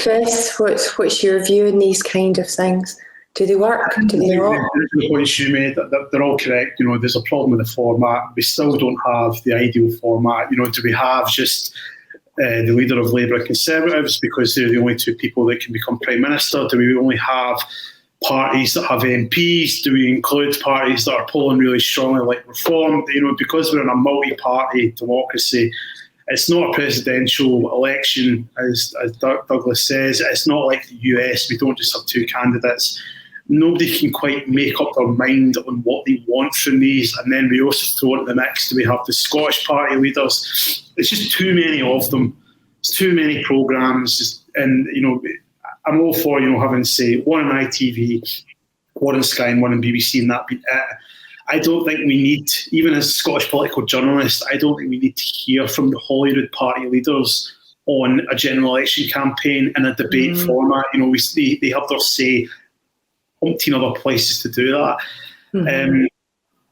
Chris, what's your view on these kind of things? Do they work? Do they not? The points you made, they're all correct. There's a problem with the format. We still don't have the ideal format. Do we have just the leader of Labour and Conservatives because they're the only two people that can become Prime Minister? Do we only have parties that have MPs? Do we include parties that are polling really strongly like Reform? Because we're in a multi-party democracy, it's not a presidential election, as Douglas says. It's not like the US. We don't just have two candidates. Nobody can quite make up their mind on what they want from these. And then we also throw into the mix, do we have the Scottish party leaders? It's just too many of them. It's too many programmes. And, I'm all for, having, say, one on ITV, one on Sky and one on BBC, and that be it. I don't think we need, even as Scottish political journalists, I don't think we need to hear from the Holyrood party leaders on a general election campaign in a debate format. They have their say, umpteen other places to do that.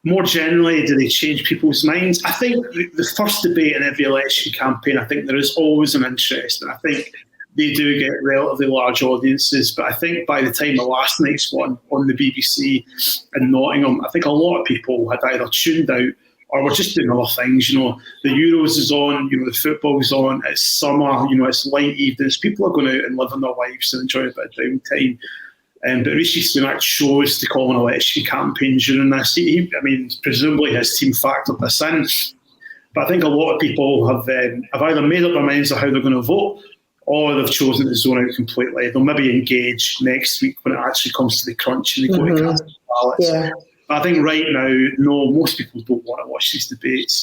More generally, do they change people's minds? I think the first debate in every election campaign, I think there is always an interest, and I think they do get relatively large audiences. But I think by the time the last night's one on the BBC in Nottingham, I think a lot of people had either tuned out or were just doing other things. The Euros is on, the football's on, it's summer, it's light evenings. People are going out and living their lives and enjoying a bit of downtime. But Rishi Sunak chose to call an election campaign during this. Presumably his team factored this in. But I think a lot of people have either made up their minds on how they're going to vote, or they've chosen to zone out completely. They'll maybe engage next week when it actually comes to the crunch and they go to cast ballots. Yeah. I think right now, no, most people don't want to watch these debates.